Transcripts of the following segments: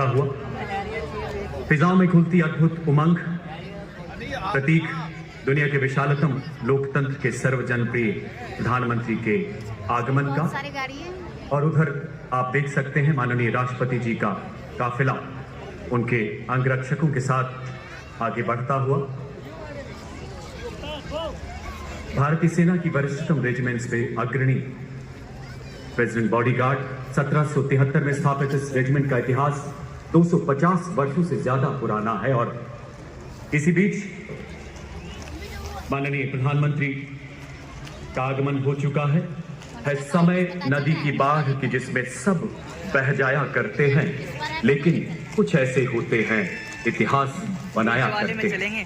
बढ़ता हुआ, फिजाओं में खुलती अद्भुत उमंग, प्रतीक दुनिया के विशालतम लोकतंत्र के सर्वजनप्रिय प्रधानमंत्री के आगमन का। और उधर आप देख सकते हैं माननीय राष्ट्रपति जी का काफिला उनके अंगरक्षकों के साथ आगे बढ़ता हुआ। भारतीय सेना की वरिष्ठतम रेजिमेंट्स में अग्रणी प्रेसिडेंट बॉडीगार्ड 1773 में स्थापित इस रेजिमेंट का इतिहास 250 वर्षों से ज्यादा पुराना है। और इसी बीच माननीय प्रधानमंत्री का आगमन हो चुका है। समय नदी की बाढ़ की जिसमें सब बह जाया करते हैं, लेकिन कुछ ऐसे होते हैं इतिहास बनाया करते हैं।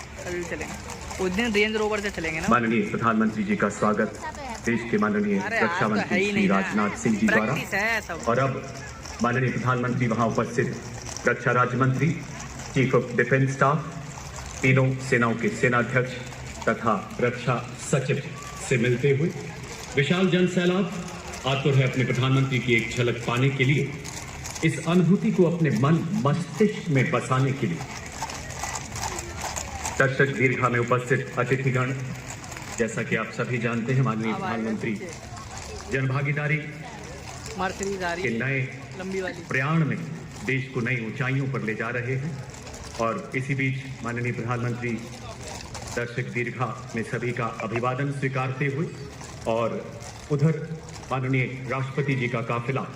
उस दिन रेंज रोवर से चलेंगे ना। माननीय प्रधानमंत्री जी का स्वागत देश के माननीय रक्षा मंत्री श्री राजनाथ सिंह जी द्वारा। और अब माननीय प्रधानमंत्री वहां उपस्थित रक्षा राज्य मंत्री, चीफ ऑफ डिफेंस स्टाफ, तीनों सेनाओं के सेनाध्यक्ष तथा रक्षा सचिव से मिलते हुए विशाल जन सैलाब आतुर है अपने प्रधानमंत्री की एक झलक पाने के लिए, इस अनुभूति को अपने मन मस्तिष्क में बसाने के लिए। दर्शक दीर्घा में उपस्थित अतिथिगण, जैसा कि आप सभी जानते हैं माननीय प्रधानमंत्री जनभागीदारी के नए प्रयाण में देश को नई ऊंचाइयों पर ले जा रहे हैं। और इसी बीच माननीय प्रधानमंत्री दर्शक दीर्घा में सभी का अभिवादन स्वीकारते हुए और उधर माननीय राष्ट्रपति जी का काफिला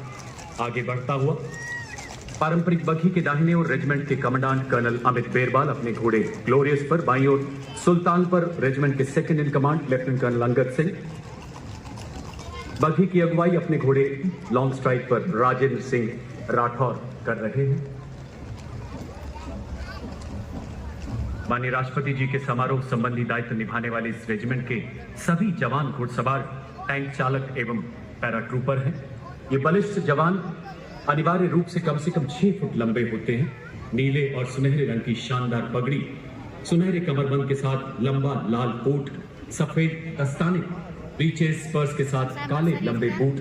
आगे बढ़ता हुआ। पारंपरिक बग्घी के दाहिने ओर रेजिमेंट के कमांडेंट कर्नल अमित बेरवाल अपने घोड़े ग्लोरियस पर, बाईं ओर सुल्तान पर रेजिमेंट के second in command lieutenant colonel Angad Singh, बग्घी की अगुवाई अपने घोड़े लॉन्ग स्ट्राइक पर राजेंद्र सिंह राठौर कर रहे हैं। माननीय राष्ट्रपति जी के समारोह संबंधी दायित्व निभाने वाले इस रेजिमेंट के सभी जवान घुड़सवार, टैंक चालक एवं पैराट्रूपर हैं। ये बलिष्ठ जवान अनिवार्य रूप से कम 6 फुट लंबे होते हैं। नीले और सुनहरे रंग की शानदार पगड़ी, सुनहरे कमरबंद के साथ लंबा लाल कोट, सफेद दस्ताने, ब्रीचेस, पर्स के साथ काले लंबे बूट।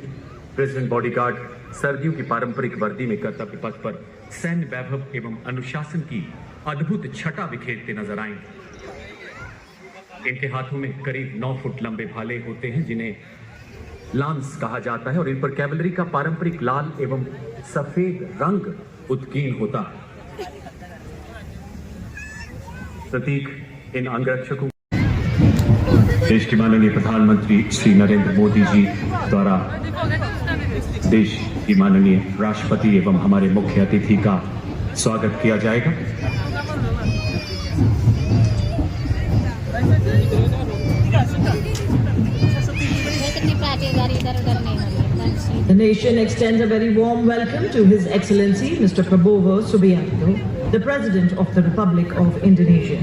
प्रेसिडेंट बॉडीगार्ड सर्दियों की पारंपरिक वर्दी में कर्तव्य पथ पर सैन्य वैभव एवं अनुशासन की अद्भुत छटा बिखेरते नजर आएंगे। इनके हाथों में करीब 9 फुट लंबे भाले होते हैं जिन्हें लांस कहा जाता है और इन पर कैवलरी का पारंपरिक लाल एवं सफेद रंग उत्कीर्ण होता है। प्रतीक इन अंगरक्षकों देश के माननीय प्रधानमंत्री श्री नरेंद्र मोदी जी द्वारा देश की माननीय राष्ट्रपति एवं हमारे मुख्य अतिथि का स्वागत किया जाएगा। The nation extends a very warm welcome to His Excellency Mr. Prabowo Subianto, the President of the Republic of Indonesia.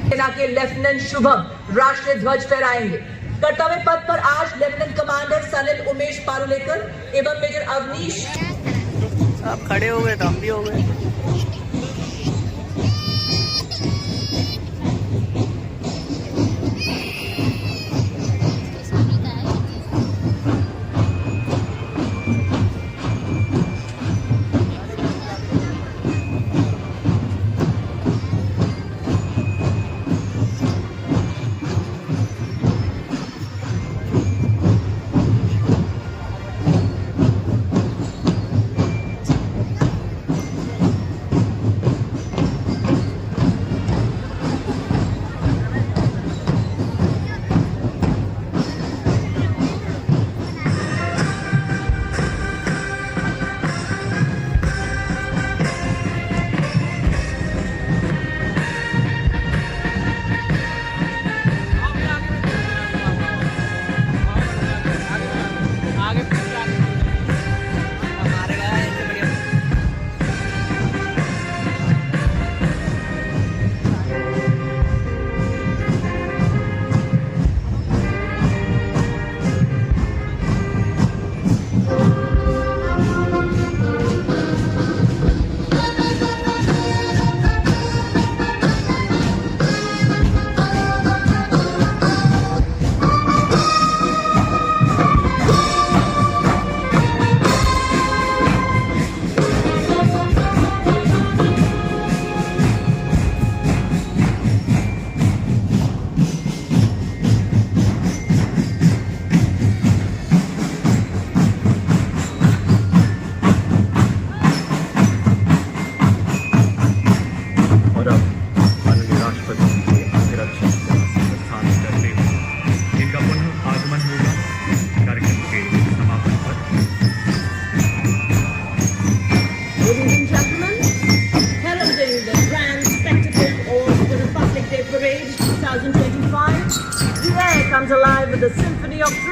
सेना के लेफ्टिनेंट शुभम राष्ट्रीय ध्वज फहराएंगे। कर्तव्य पथ पर आज लेफ्टिनेंट कमांडर सनिल उमेश पारुलेकर एवं मेजर अवनीश। आप खड़े हो गए तो हम भी हो गए।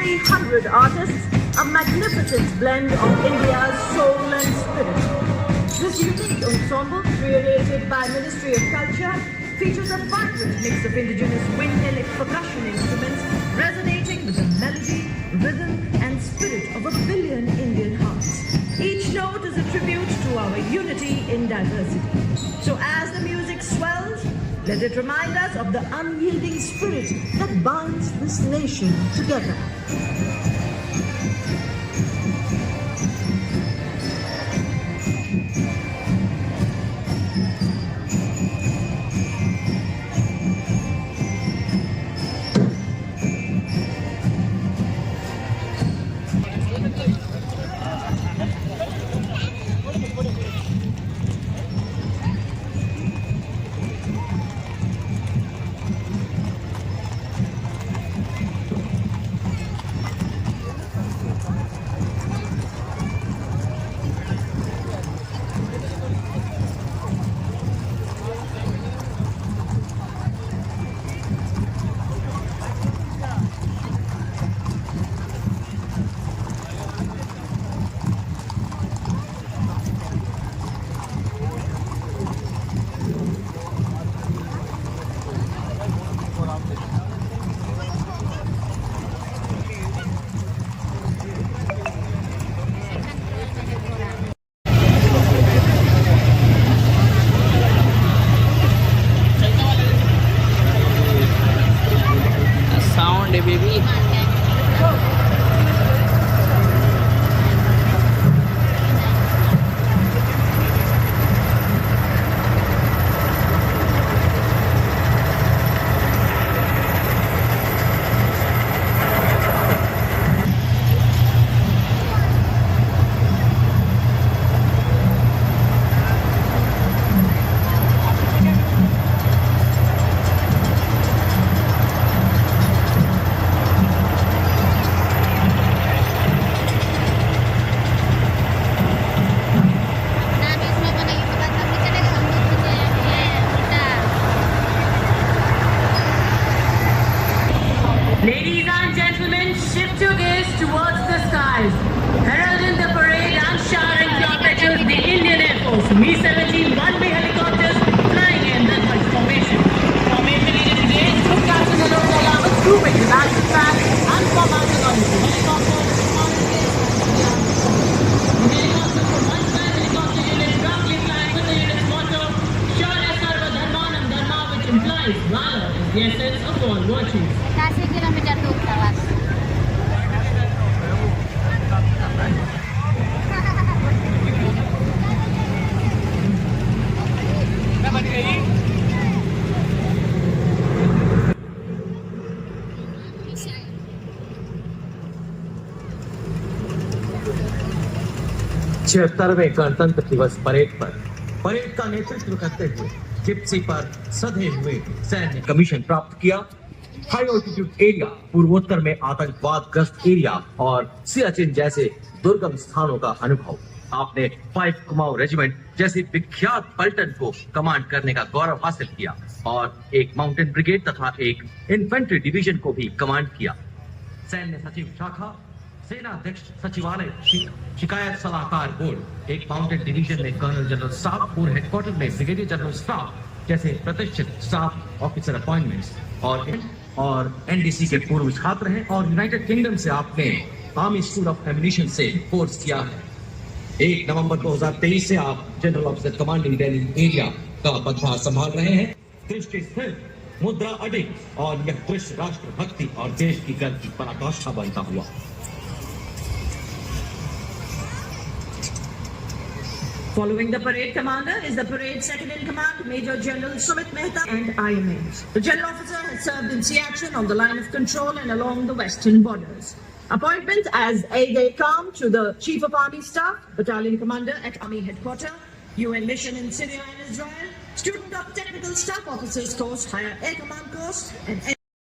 300 artists, a magnificent blend of India's soul and spirit. This unique ensemble, created by Ministry of Culture, features a vibrant mix of indigenous wind and percussion instruments, resonating with the melody, rhythm, and spirit of a billion Indian hearts. Each note is a tribute to our unity in diversity. So as the music swells, let it remind us of the unyielding spirit that binds this nation together. Sound, baby. Ladies and gentlemen, shift your gaze towards the skies. Heralding the parade and showering floppies, the Indian Air Force Mi-17 one-way helicopters flying in the Dutch formation. Formation leading today, Group Captain Alok Rawat, grouping the national flag and formatting on the helicopter. The helicopter from one-man helicopter unit proudly flying with the unit's motto, Shaurya Sarva Dharmanam Dharma, which implies valor is the essence of all virtues. Kasih kilometer tuh lewat. छिहत्तरवें गणतंत्र दिवस parade का नेतृत्व करते हुए Gypsy पर सधे हुए सैन्य commission प्राप्त किया। हाई ऑल्टीट्यूड एरिया, पूर्वोत्तर में आतंकवाद ग्रस्त एरिया और सियाचिन जैसे दुर्गम स्थानों का अनुभव। आपने 5 कुमाऊं रेजिमेंट जैसी विख्यात पलटन को कमांड करने का गौरव हासिल किया और एक माउंटेन ब्रिगेड तथा एक इन्फेंट्री डिवीजन को भी कमांड किया। सैन्य सचिव शाखा, सेनाध्यक्ष सचिवालय, शिकायत सलाहकार बोर्ड, एक माउंटेन डिवीजन में कर्नल जनरल स्टाफ, पूर्व हेडक्वार्टर में ब्रिगेडियर जनरल स्टाफ जैसे प्रतिष्ठित स्टाफ ऑफिसर अपॉइंटमेंट्स और एनडीसी के पूर्व छात्र हैं और यूनाइटेड किंगडम से आपने आर्मी स्कूल ऑफ एमिनेशन से कोर्स किया है। 1 नवंबर 2023 से आप general officer commanding Delhi area का पदभार संभाल रहे हैं। दृष्टि स्थिर, मुद्रा अडिग और यह दृश्य राष्ट्र भक्ति और देश की गर्व की पराकाष्ठा बनता हुआ। Following the parade commander is the parade second in command, Major General Sumit Mehta and IMAs. The general officer has served in Siachen on the line of control and along the western borders. Appointment as aide-de-camp to the Chief of Army Staff, Battalion Commander at Army Headquarters, UN Mission in Syria and Israel, Student of Technical Staff Officers Course, Higher Air Command Course, and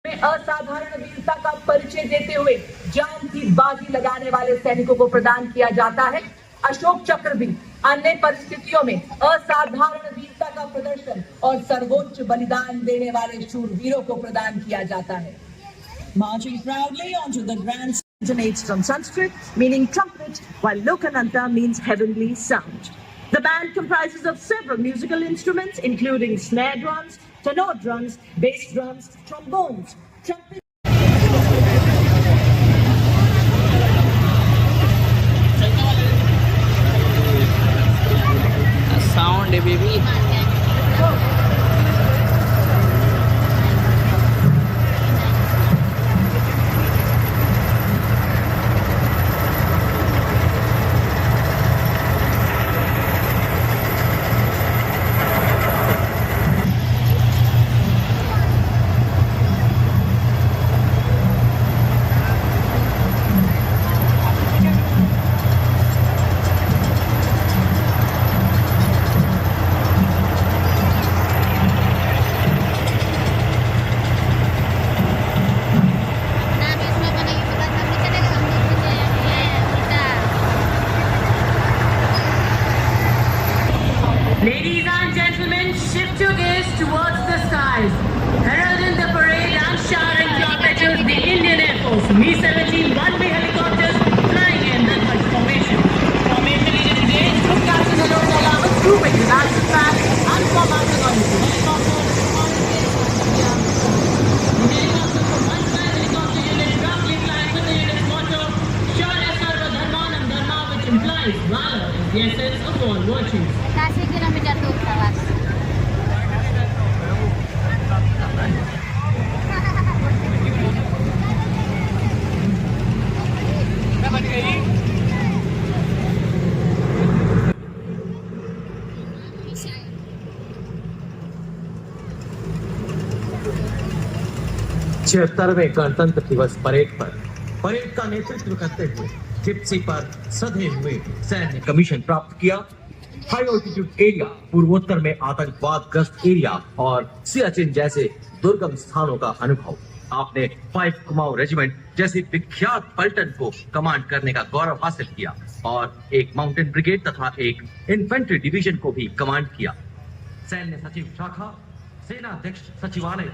में असाधारण वीरता का परिचय देते हुए जान की बाजी लगाने वाले सैनिकों को प्रदान किया जाता है। अशोक चक्र भी अन्य परिस्थितियों में असाधारण वीरता का प्रदर्शन और सर्वोच्च बलिदान देने वाले शूरवीरों को प्रदान किया जाता है। Marching proudly onto the grand originates from Sanskrit, meaning trumpet, while Lokananta means heavenly sound. The band comprises of several musical instruments, including snare drums, tenor drums, bass drums, trombones, trumpets. Sound baby. नाम इसमें बनेगी पता नहीं चलेगा हम लोग को ये उल्टा Ladies and gentlemen, shift your gaze towards the skies. Heralding the parade and showering flopetches, the Indian Air Force Mi-17 one-way helicopters flying in the Hajj formation. Formation leader today, Group Captain Alok Alawat, proving the national flag and commanding on the helicopter. The helicopter from one-fly helicopter unit proudly flying with the unit's motto, Sharya Sarva Dharmanam Dharma, which implies valor is the essence of all virtues. kasih kilometer tuh kelas. छिहत्तरवें गणतंत्र दिवस parade का नेतृत्व करते हुए Gypsy पर सधे हुए सैन्य commission प्राप्त किया। हाई ऑल्टीट्यूड एरिया, पूर्वोत्तर में आतंकवाद ग्रस्त एरिया और सियाचिन जैसे दुर्गम स्थानों का अनुभव। आपने 5 कुमाऊं रेजिमेंट जैसी विख्यात पलटन को कमांड करने का गौरव हासिल किया और एक माउंटेन ब्रिगेड तथा एक इन्फेंट्री डिवीजन को भी कमांड किया। सैन्य सचिव शाखा, सेनाध्यक्ष सचिवालय,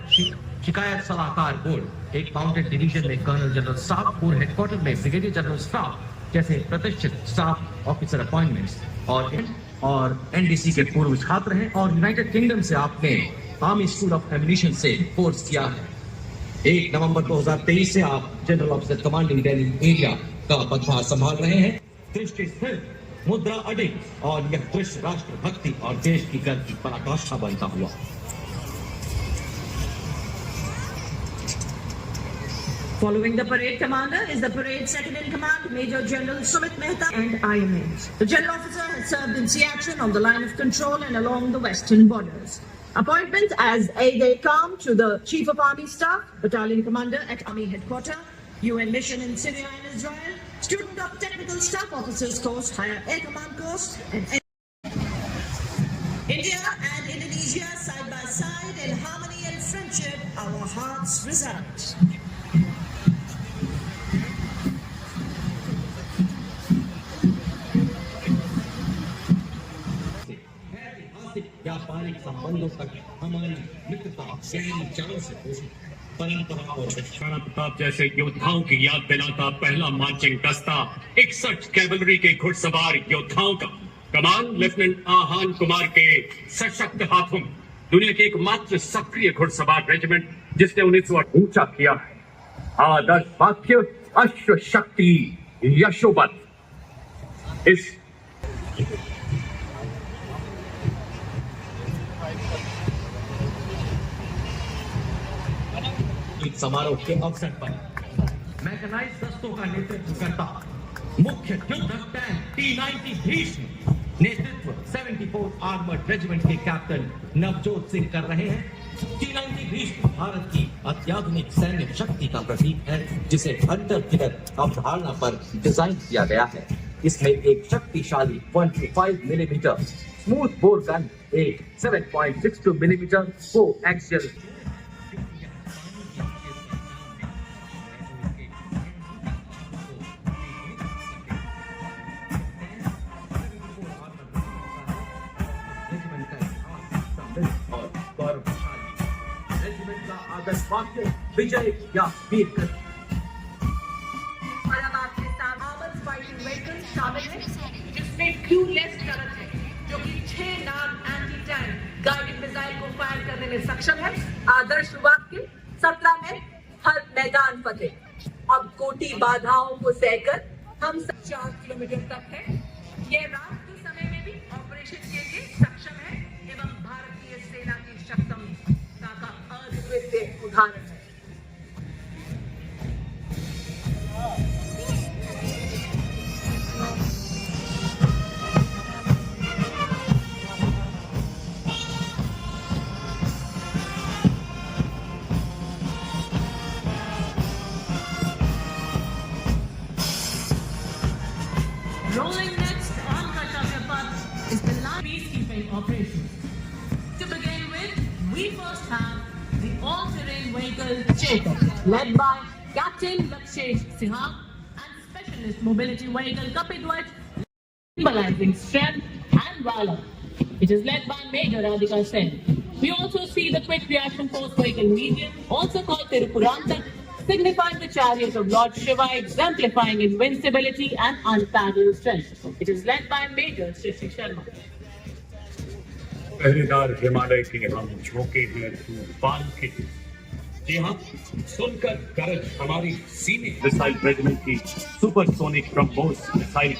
शिकायत सलाहकार बोर्ड, एक माउंटेन डिवीजन में कर्नल जनरल स्टाफ, पूर्व हेडक्वार्टर में ब्रिगेडियर जनरल स्टाफ जैसे प्रतिष्ठित स्टाफ ऑफिसर अपॉइंटमेंट्स और एनडीसी के पूर्व छात्र हैं और यूनाइटेड किंगडम से आपने आर्मी स्कूल ऑफ एमिनेशन से कोर्स किया है। 1 नवंबर 2023 से आप general officer commanding Delhi area का पदभार संभाल रहे हैं। दृष्टि स्थिर, मुद्रा अडिग और यह दृश्य राष्ट्र भक्ति और देश की गर्व की पराकाष्ठा बनता हुआ। Following the parade commander is the parade second in command, Major General Sumit Mehta and IMAs. The general officer has served in Siachen on the line of control and along the western borders. Appointment as aide-de-camp to the Chief of Army Staff, Battalion Commander at Army Headquarters, UN Mission in Syria and Israel, Student of Technical Staff Officers Course, Higher Air Command Course, and India and Indonesia side by side in harmony and friendship, our hearts reside. व्यापारिक संबंधों तक हमारी मित्रता गहरी जड़ों से पोषित परंपरा और राणा प्रताप जैसे योद्धाओं की याद दिलाता पहला मार्चिंग दस्ता 61 कैवलरी के घुड़सवार योद्धाओं का कमान लेफ्टिनेंट आहान कुमार के सशक्त हाथों में दुनिया की एकमात्र सक्रिय घुड़सवार रेजिमेंट जिसने 1908 ऊंचा किया है। आदर्श वाक्य अश्व शक्ति यशोबल। इस समारोह के अवसर पर मैकेनाइज दस्तों का नेतृत्व करता मुख्य युद्ध टैंक T-90 भीष्म नेतृत्व 74 आर्मर्ड रेजिमेंट के कैप्टन नवजोत सिंह कर रहे हैं। T-90 भीष्म भारत की अत्याधुनिक सैन्य शक्ति का प्रतीक है जिसे हंटर किलर अवधारणा पर डिजाइन किया गया है। इसमें एक शक्तिशाली 125 मिलीमीटर स्मूथ बोर गन, एक 7.62 मिलीमीटर को एक्सियल और गौरवशाली रेजिमेंट पहला आदर्श वाक्य विजय या वीर गति। औरंगाबाद के साथ आर्मर्ड फाइटिंग व्हीकल शामिल है, जिसमें क्यूलेस टर्रेट है, जो कि 6 नाम एंटी टैंक गाइडेड मिसाइल को फायर करने में सक्षम है। आदर्श वाक्य 17 में हर मैदान फतेह। अब कोटि बाधाओं को सहकर हम 4 किलोमीटर तक है। ये रात के समय में भी ऑपरेशन के लिए सक्षम है एवं भारतीय सेना की क्षमता का अद्वितीय उदाहरण है। Rolling next on Kartavya Path is the last peacekeeping operation. To begin with, we first have the all-terrain vehicle Chetak, led by Captain Lakshesh Sinha, and specialist mobility vehicle Kapidwat, symbolizing strength and valor. It is led by Major Radhika Sen. We also see the quick reaction force vehicle medium, also called Tirupurantak, signifying the chariot of Lord Shiva, exemplifying invincibility and unparalleled strength. It is led by Major Shishi Sharma. पहरेदार हिमालय के हम झोंके हैं तूफान के। जी हाँ, सुनकर गरज हमारी सीने। मिसाइल रेजिमेंट की सुपरसोनिक ब्रह्मोस मिसाइल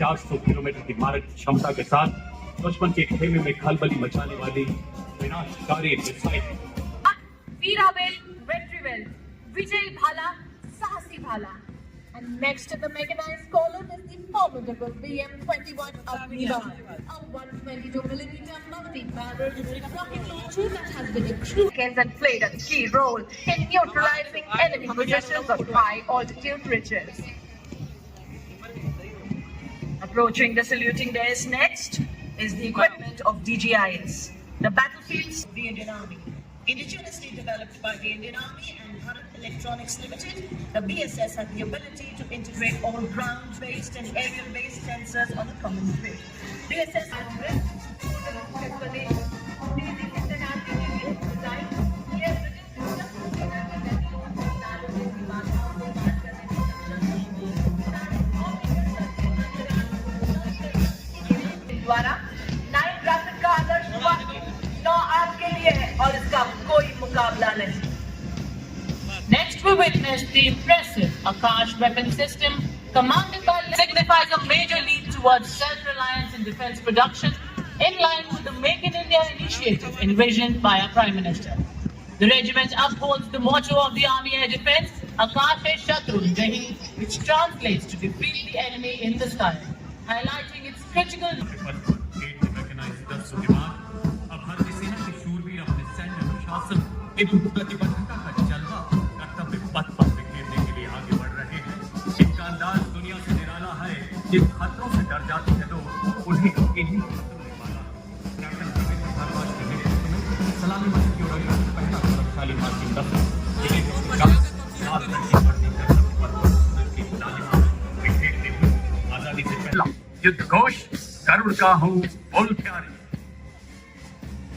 400 किलोमीटर की मारक क्षमता के साथ दुश्मन के खेमे में खलबली मचाने वाली विनाशकारी missile. Veeravel, Retrieval, Vijay Bhala, Sahasi Bhala. And next to the mechanized column is the formidable BM-21 Agniva, a 122mm multi-barrel rocket launcher that has been a and played a key role in neutralizing enemy positions of high altitude ridges. Approaching the saluting dais next is the equipment of DGIS, the battlefields of the Indian Army. Indigenously developed by the Indian Army and Bharat Electronics Limited, the BSS had the ability to integrate all ground-based and aerial-based sensors on a common grid. BSS had द्वारा 9 rapid का आदर्श हुआ 9 आपके लिए है और इसका कोई मुकाबला नहीं। Next, we witness the impressive Akash weapon system, commanded by signifies a major leap towards self-reliance in defense production, in line with the Make in India initiative envisioned by our Prime Minister. The regiment upholds the motto of the Army Air Defense, Akash Shatru Jahi, which translates to defeat the enemy in the sky, highlighting its critical. अब भारतीय सेना के शूरवीर अपने सैन्य अनुशासन एवं प्रतिबद्धता का जलवा कर्तव्य पथ पर बिखेरने के लिए आगे बढ़ रहे हैं। इनका अंदाज दुनिया से निराला है। जिन खतरों से डर जाती है तो उन्हें इन्हीं खतरों ने पाला। कैप्टन रविंद्र भारद्वाज के नेतृत्व में सलामी मंच की ओर पहला गौरवशाली मार्चिंग दस्ता जिले के साथ लड़की भर्ती कर की लालिमा बिखेरते हुए आजादी से पहला युद्ध घोष गरुड़ का हूँ बोल प्यारी।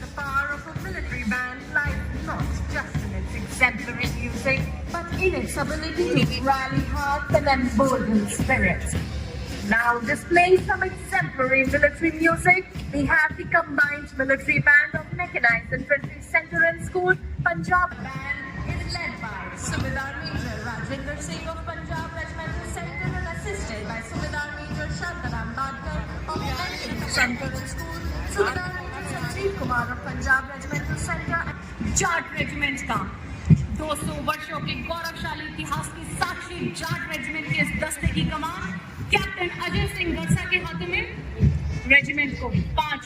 The power of a military band lies not just in its exemplary music, but in its ability to rally hearts and embolden spirits. Now displaying some exemplary military music, we have the combined military band of Mechanized Infantry Center and School. Punjab band is led by Subedar Major Rajinder Singh of Punjab Regimental Center and assisted by Subedar Major Shantaram Badkar of Infantry Center and School, Subedar Major Sanjeev Kumar of Punjab Regimental Center, Jat Regiment का 200 वर्षों के गौरवशाली इतिहास की साक्षी Jat regiment के इस दस्ते की कमान कैप्टन अजय सिंह वर्षा के हाथों में रेजिमेंट को 5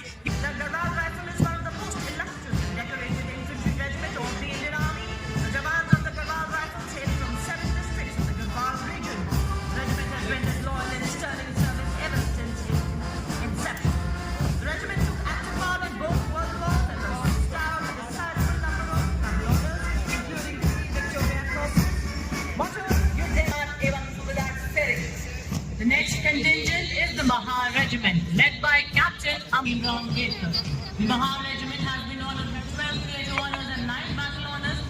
The next contingent is the Mahar Regiment, led by Captain Amram Gatkar. The Mahar Regiment has been honored with 12 major honors and 9 battle honors,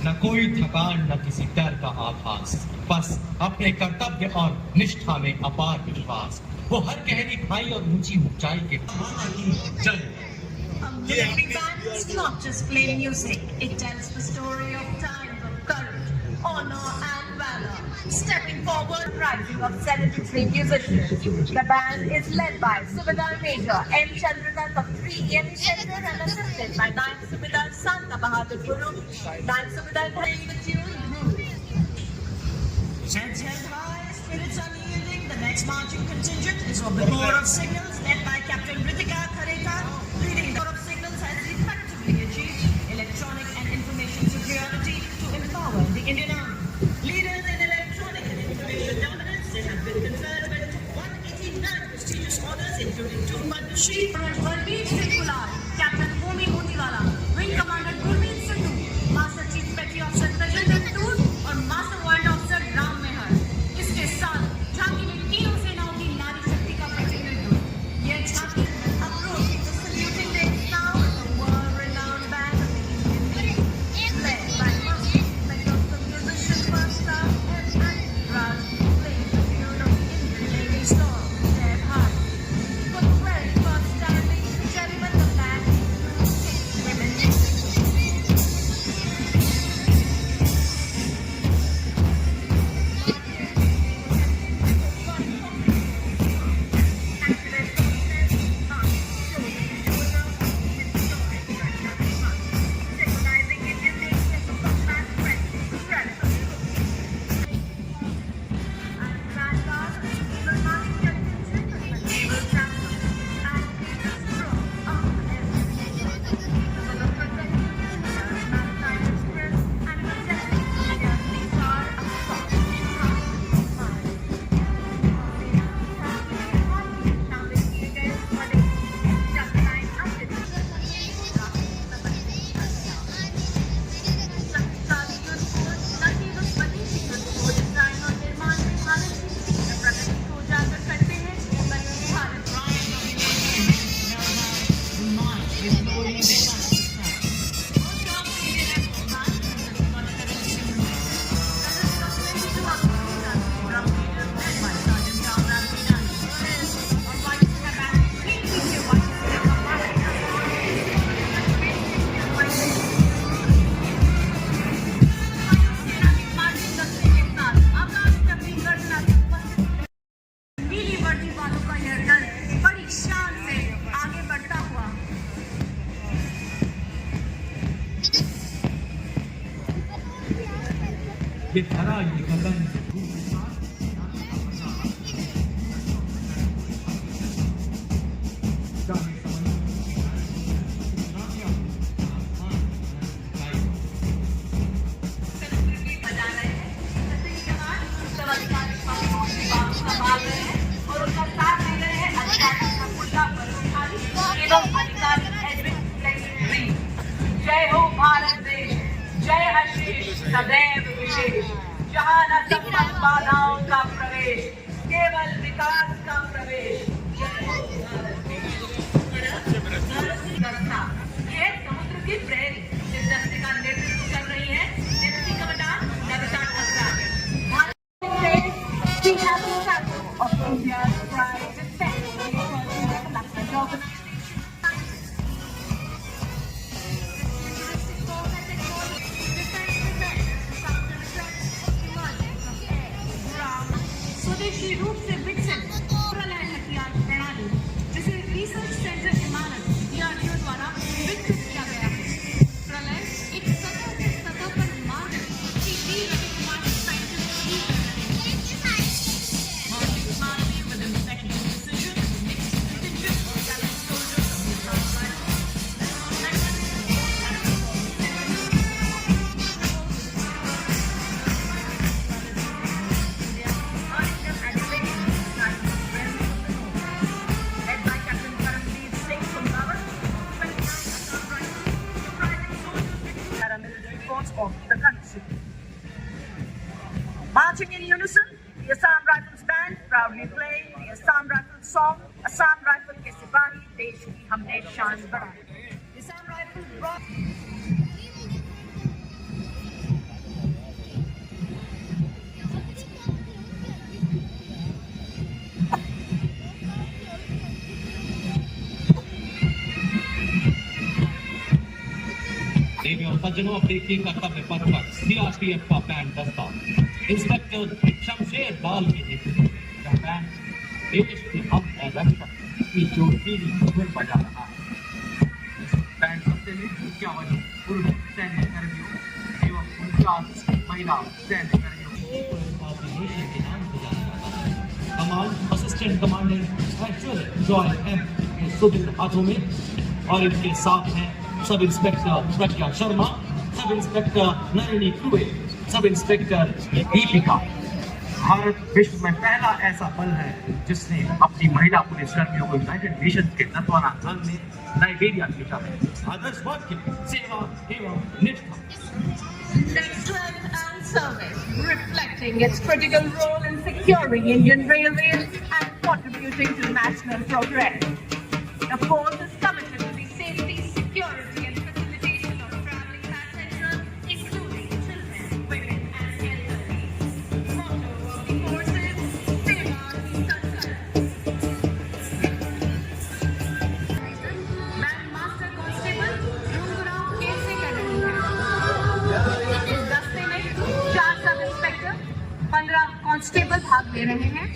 न कोई थकान न किसी डर का आभास, बस अपने कर्तव्य और निष्ठा में अपार विश्वास। वो हर गहरी खाई और ऊंची ऊंचाई के जय। The Living Band is not just plain music, it tells the story of times of courage, honor and valor. Stepping forward, rising of 73 musicians. The band is led by Subedar Major M. Chandranath of 3 EME Center and assisted by 9 Subedar Santa Bahadur Guru, 9 Subedar playing the tune. Heads held high, spirits unyielding. The next marching contingent is of the Corps of Signals, led by Captain Ritika Khareta, leading the Corps of Signals has effectively achieved electronic and information superiority to empower the Indian Army. Leaders in electronic and information dominance, they have been conferred with 189 prestigious honors, including 2 Padma Shri. Balbir Singh Kular, Captain Homi Motiwala, Wing Commander Gurmeet Sindhu, Master Chief Petty Officer Tajinder Toor और Master Warrant Officer Ram Mehar. इसके साथ झांकी में तीनों सेनाओं की नारी शक्ति का प्रतिनिधित्व। यह झांकी approaching the saluting day now with the world-renowned band of the Indian Navy, led by Master Inspector of the Musician First Staff and Raj, playing the tune of the Indian Navy song, Dead Heart. For the very first time, ladies and gentlemen, the band includes 6 women. नीली वर्दी वालों का यह दल बड़ी शान से आगे बढ़ता हुआ ये धरा ये गगन बजा रहे हैं। जैसे कि जवान सब अधिकारी पक्षों की बात संभाल रहे हैं और उनका साथ दे रहे हैं अधिकारी अब्दुल्ला बलोचारी एवं अधिकारी एडविन फ्लेक्सी। जय हो भारत देश, जय आशीष सदैव विशेष, जहाँ न संपन्न बाधाओं का प्रवेश, केवल विकास का प्रवेश। जय हो भारत देश। ये समुद्र की प्रहरी इस दस्ते का नेतृत्व कर रही है डिप्टी कमांडर नविता खत्रा। भारत देश we have the shadow of India's pride and fame because we have a national organization. स्वदेशी रूप से विकसित प्रलय हथियार प्रणाली जिसे रिसर्च सेंटर इमारत DRDO द्वारा विकसित किया गया है। प्रलय एक सतह से सतह पर मार्ग की वीर कुमार साइंटिस्ट की मार्ग with executive decision mixed contingent of gallant soldiers of the South of the country. Marching in unison, the Assam Rifles Band proudly play the Assam Rifles song, Assam Rifle ke Sipahi, Desh ki humne shaan badhai. The Assam Rifles brought सज्जनों, अब देखिए कर्तव्य पथ पर CRPF का band बजता। Inspector Shamsher बाल के नेतृत्व में यह बैंड देश के हम रक्षक की जो पीली धुन बजा रहा है। इस बैंड बजते में 51 पूर्व सैन्य कर्मियों एवं 49 महिला सैन्य कर्मियों के नाम से जाना जाता है। कमांड असिस्टेंट कमांडेंट ऐश्वर्य जॉय एम के सुदृढ़ हाथों में, और इनके साथ हैं सब इंस्पेक्टर प्रज्ञा शर्मा, सब इंस्पेक्टर नलिनी कुए, सब इंस्पेक्टर दीपिका। भारत विश्व में पहला ऐसा बल है जिसने अपनी महिला पुलिस कर्मियों को यूनाइटेड नेशंस के नतवाना दल में लाइबेरिया भेजा है। आदर्श वाक्य सेवा एवं निष्ठा। Excellence and service, reflecting its critical role in securing Indian Railways and contributing to national progress. The force is committed to the safety, security and facilitation of travelling passengers, including children, women and elderly. Motto of the force is Seva Hi Sankaran. Master Constable Rungurao कैसे कर रही है? इस दस्ते में 4 sub inspector, 15 constable भाग ले रहे हैं।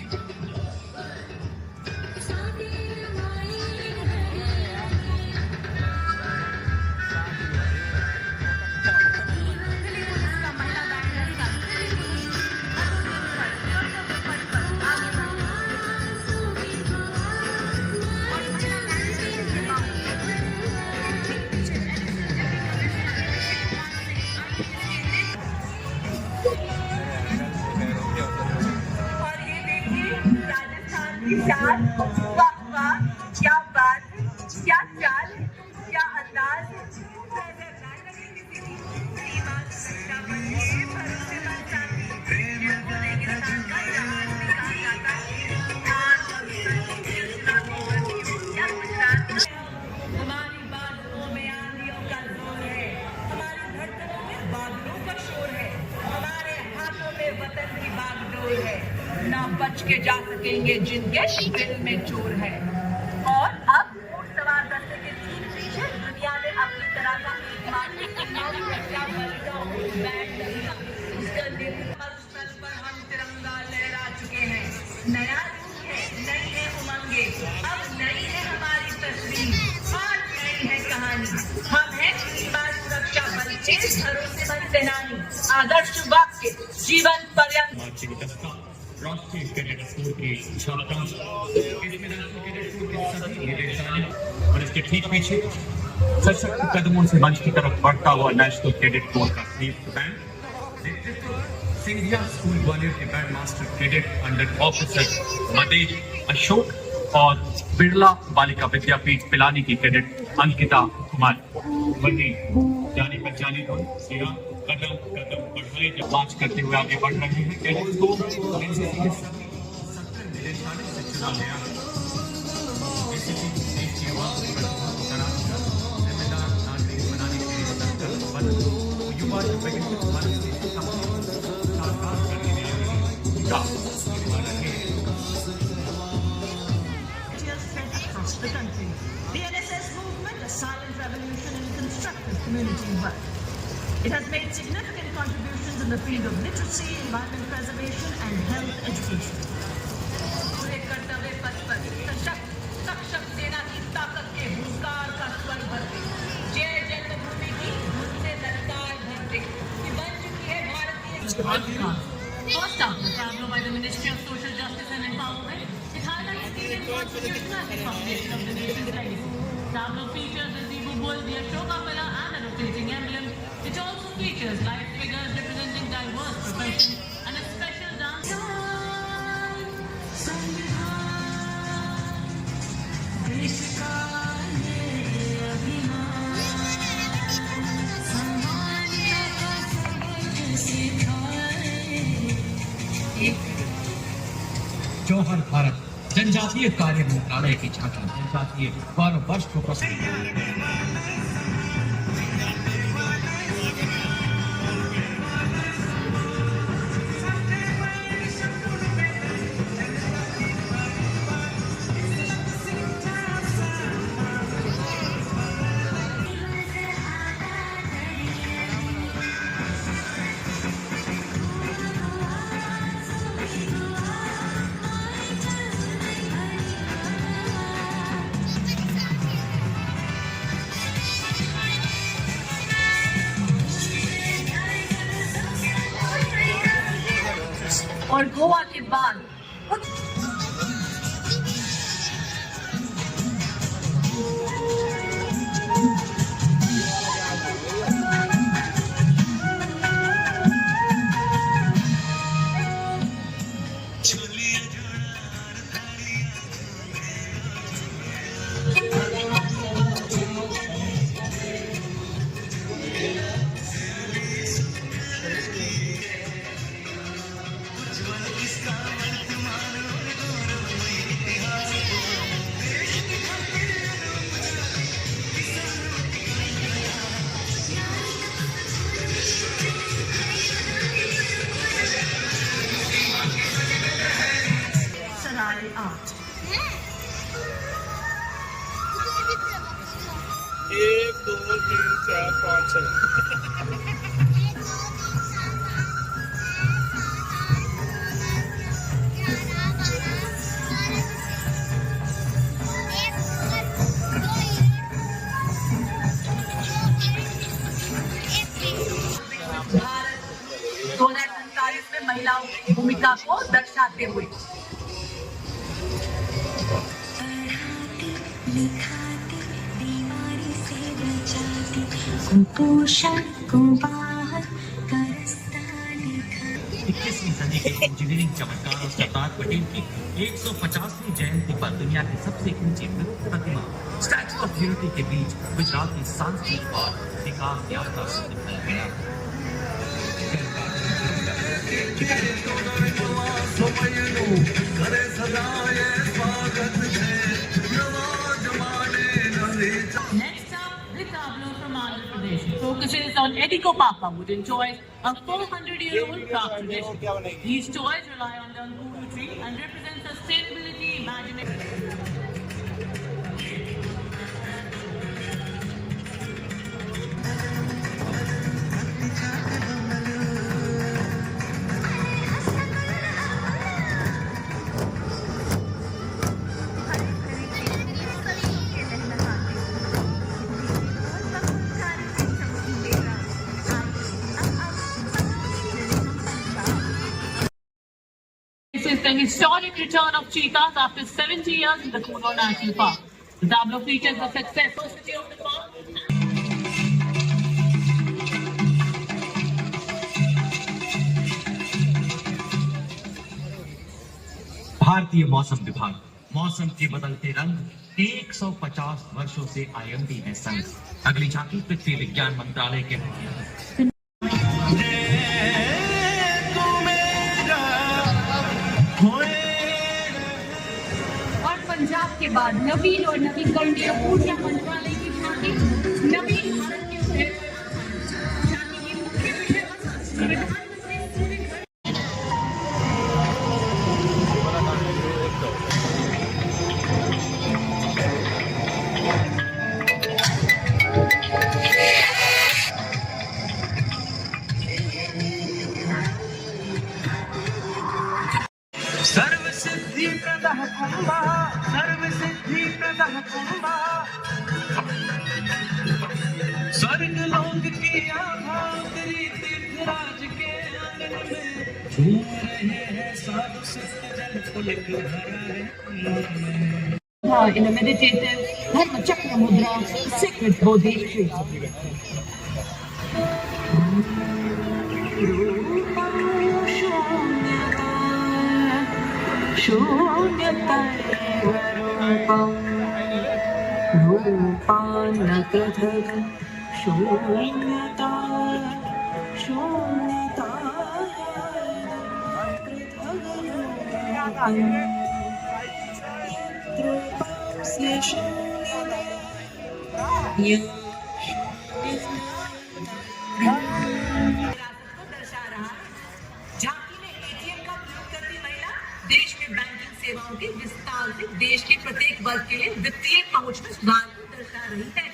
चाल, वाह वाह, क्या बात, क्या चाल, क्या अंदाज। हमारी बाजुओं में आंधियों का जोर है, हमारी धड़कनों में बादलों का शोर है, हमारे हाथों में वतन की बागडोर है। ना बच के जा सकेंगे जिनके दिल में चोर है। और अब सवार दस्ते के ठीक पीछे दुनिया में अपनी तरह का एकमात्र स्थल पर हम तिरंगा लहरा चुके हैं। नया रूप है, नई है उमंगे, अब नई है हमारी तस्वीर और नई है कहानी। हम हैं सीमा सुरक्षा बल के भरोसेमंद सेनानी। आदर्श वाक्य जीवन पर्यंत। राष्ट्रीय कैडेट कोर की छात्राओं, इसमें राष्ट्रीय कैडेट कोर के सभी निदेशालय और इसके ठीक पीछे सशक्त कदमों से मंच की तरफ बढ़ता हुआ नेशनल कैडेट कोर का संयुक्त बैंड, नेतृत्व सिंधिया स्कूल ग्वालियर के band master cadet under officer Madesh Ashok और बिरला बालिका विद्यापीठ पिलानी की कैडेट अंकिता कुमार। वही जानी पहचानी धुन सेवा कदम कदम बढ़ाए जब मार्च करते हुए आगे बढ़ रहे हैं। कैडेट्स को एनसीसी के सभी 17 निदेशालय से चुना गया है। एनसीसी देश की आवाम को जिम्मेदार नागरिक बनाने के लिए संकल्प बंद युवा वैज्ञानिक भारत के साकार करने में आगे the country. The NSS movement, a silent revolution in constructive community work. It has made significant contributions in the field of literacy, environment preservation and health education. पूरे कर्तव्य पथ पर सशक्त सक्षम सेना की ताकत के भूतकाल का स्वर भरते, जय जन्मभूमि की धुन से ललकार भरते, कि बन चुकी है भारतीय। First up, the tableau by the Ministry of Social Justice and Empowerment, it highlights the Indian Constitution as the foundation of the nation's legacy. Tableau features the Zebu bull, the Ashoka pillar and a rotating emblem. It also features live figures representing diverse professions and a special dance. जौहर भारत जनजातीय कार्य मंत्रालय की झांकी जनजातीय गौरव वर्ष को प्रस्तुत। और गोवा के बाद सराय आर्ट। 1 2 3 4 5 6 भारत 2047 में महिलाओं की भूमिका को दर्शाते हुए कुपोषण को बाहर का रास्ता दिखा। 21वीं सदी के इंजीनियरिंग चमत्कार सरदार पटेल की 150वीं जयंती पर दुनिया की सबसे ऊंची प्रतिमा स्टैचू ऑफ यूनिटी के बीच गुजरात की सांस्कृतिक और विकास यात्रा से दिखाया गया। Next up, the tableau from Andhra Pradesh focuses on Etikopapa wooden toys, a 400-year-old craft tradition. These toys rely on the Anguru tree and represent sustainability, imagination. This is the historic return of cheetahs after 70 years in the Kuno National Park. The tableau features the successful city of the park. भारतीय मौसम विभाग मौसम के बदलते रंग 150 वर्षों से IMD में संग। अगली झांकी पृथ्वी विज्ञान मंत्रालय के और पंजाब के बाद नवीन और नवीकरणीय ऊर्जा मंत्रालय की झांकी नवीन भारत के उदय झांकी की मुख्य विषय वस्तु प्रधानमंत्री सूर्य घर सर्वसिद्धि प्रदः कुंभः सर्वसिद्धि प्रदः कुंभः स्वर्ग लोक की आभा तेरी तीर्थराज के आंगन में झूम रहे हैं साधु संत जन पुलक भरा है in a meditative Dharma Chakra Mudra, sacred Bodhi tree. देश में बैंकिंग सेवाओं के विस्तार से देश के प्रत्येक वर्ग के लिए वित्तीय पहुंच में सुधार को दर्शा रही है।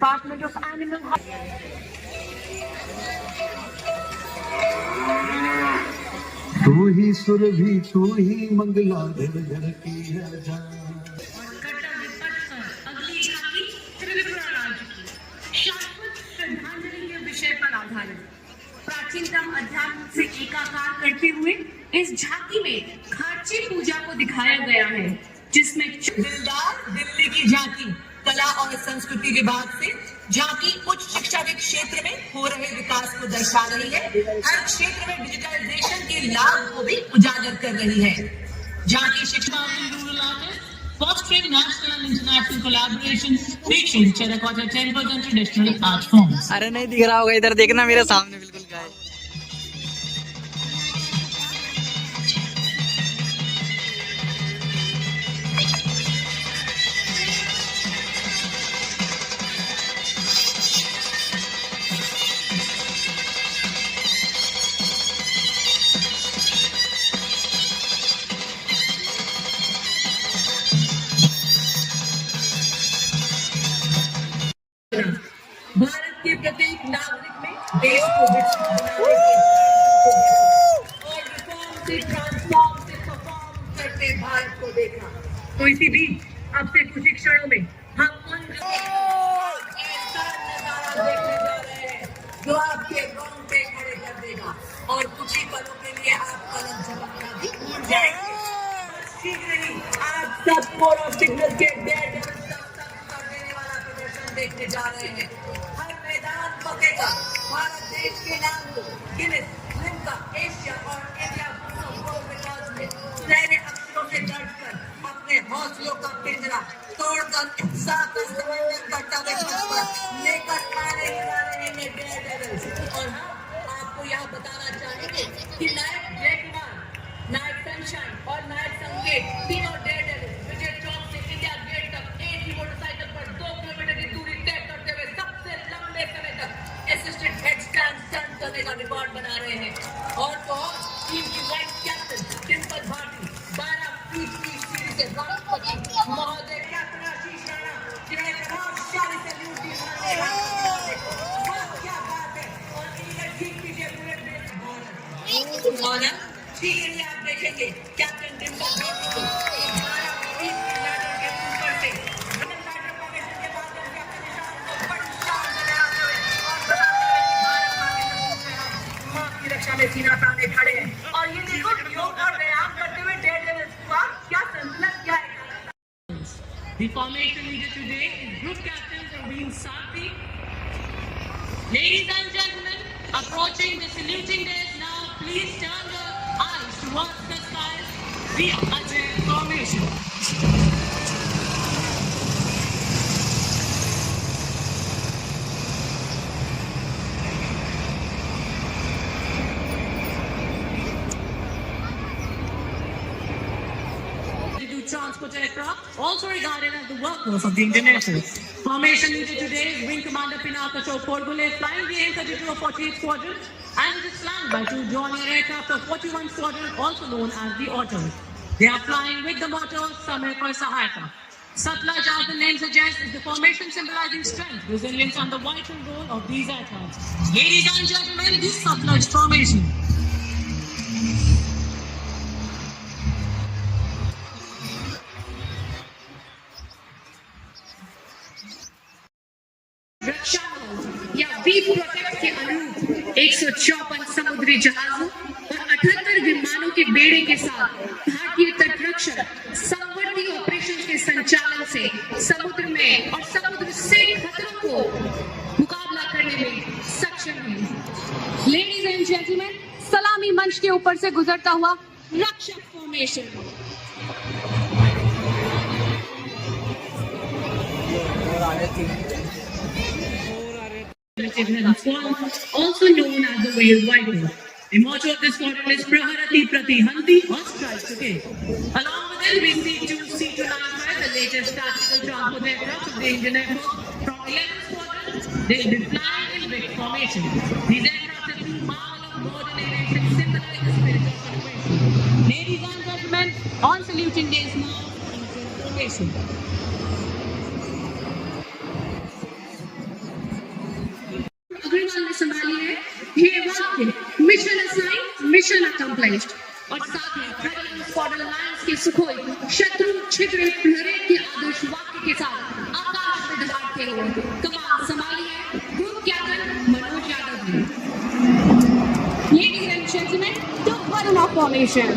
Department of Animal तू ही सुरभि तू ही मंगला घर घर की है जान। कर्तव्य पथ पर अगली झांकी त्रिपुरा राज्य की शाश्वत श्रद्धांजलि के विषय पर आधारित प्राचीनतम अध्यात्म से एकाकार करते हुए इस झांकी में खाची पूजा को दिखाया गया है, जिसमें दिलदार दिल्ली की झांकी कला और संस्कृति विभाग से झांकी उच्च शिक्षा के क्षेत्र में हो रहे विकास को दर्शा रही है। हर क्षेत्र में डिजिटलाइजेशन के लाभ को भी उजागर कर रही है। झांकी शिक्षा fostering national and international collaboration, featuring terracotta temples and traditional art forms. अरे नहीं दिख रहा होगा, इधर देखना मेरे सामने बिल्कुल गाय। भारत के प्रत्येक नागरिक में देश को विकसित बनाने और रिफॉर्म से ट्रांसफॉर्म से परफॉर्म करते भारत को देखा। तो इसी बीच अब से कुछ ही क्षणों में हम उन ऐसा नजारा देखने जा रहे हैं जो आपके रोंगटे खड़े कर देगा और कुछ ही पलों के लिए आप पलक झपकना भी भूल जाएंगे। बस शीघ्र ही आप सब मोरो सिग्नल के डेयर देखने जा रहे हैं। हर मैदान पकेगा भारत देश के नाम को गिनेस, लिम्का, एशिया और India book of world records में सुनहरे अक्षरों से दर्ज कर अपने हौसलों का पिंजरा तोड़कर इंसान का समर्थन करता हुए लेकर आने ही वाले हैं डेयरडेविल्स। और हम आपको यह बताना चाहेंगे कि नायक जयकुमार, नायक सनशाइन और नायक संकेत तीनों डेयरडेविल्स विजय चौक से इंडिया गेट तक एक ही मोटरसाइकिल पर 2 किलोमीटर की दूरी तय करते हुए सबसे लंबे समय तक असिस्टेंट हेडस्टैंड स्टंट करने का रिकॉर्ड बना रहे हैं। और तो टीम की vice captain Dimple Bhati 12 feet की सीढ़ी से राष्ट्रपति महोदय कैप्टन आशीष राणा जिन्हें प्रभावशाली सैल्यूट दी मानने क्या बात है। और इनके ठीक पीछे पूरे देश भारत और ठीक है आप देखेंगे कैप्टन डिम्पल भाटी को 12 फीट की लैडर के ऊपर से में सीना ताने खड़े हैं। और ये देखो योग और व्यायाम करते हुए डेयरडेविल्स का क्या संतुलन क्या है। The formation needed today is group captains Raveen Sathi. Ladies and gentlemen, approaching the saluting days now, please turn your eyes towards the skies. The Ajay formation. Transport aircraft, also regarded as the workhorse of the Indian Air Force. Formation needed today is Wing Commander Pinaka Chopordgule flying the AN-32 of 48th Squadron, and it is flanked by 2 Dornier aircraft of 41 Squadron, also known as the Autos. They are flying with the motto Samay Par Sahayata. Satluj, as the name suggests, is the formation symbolizing strength, resilience, and the vital role of these aircraft. Ladies and gentlemen, this Satluj formation. या we protect के अनुरूप 154 समुद्री जहाजों और 78 विमानों के बेड़े के साथ भारतीय तटरक्षक संवर्ती ऑपरेशन के संचालन से समुद्र में और समुद्र से खतरों को मुकाबला करने में सक्षम है। लेडीज एंड जेंटलमैन, सलामी मंच के ऊपर से गुजरता हुआ रक्षक formation. Also known as the Whale Viper. The motto of this squadron is Praharati Pratihanti, or strike today. Along with it, we see 2 C-295, the latest tactical transport aircraft of the Indian Air Force. From 11 squadrons, they will be flying in big formation. These aircraft are true marvel of modern aviation, symbolize the spirit of celebration. Ladies and gentlemen, on saluting days now, in formation. वाक्य mission assign mission accomplished और साथ में third squadron Lions के Sukhoi शत्रु छिद्र प्रहरी के आदर्श वाक्य के साथ आकाश में दहाड़ते हुए कमान संभाली है ग्रुप कैप्टन मनोज यादव ने। Ladies and gentlemen, the Varuna formation.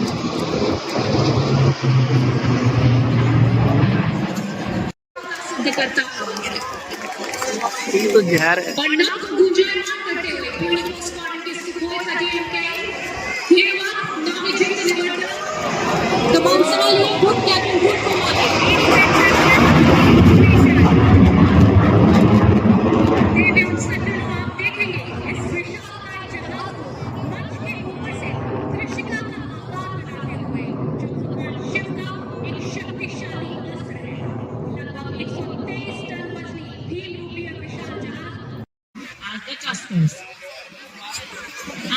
सिद्ध करता हुआ ये तो जहर है। और नाम को गुंजायमान करते हुए पूरी स्क्वाड के सुखोई 38K धन्यवाद नामी जिंग निवर्तन कमान संभालिए ग्रुप कैप्टन ग्रुप आप देखेंगे इस विशालकाय जगह को मंच के ऊपर से कृषिका का आकार बनाते हुए जो भगवान शिव का एक शक्तिशाली अस्त्र है लगभग 123 टन वजनी भीम रूपी विशाल जहाज as the customers.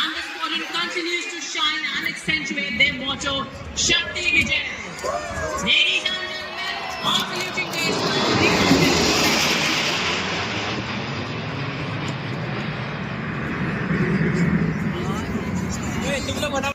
And the squadron continues to shine and accentuate their motto, Shakti Vijay. Ladies and gentlemen, all saluting this. तुम लोग बना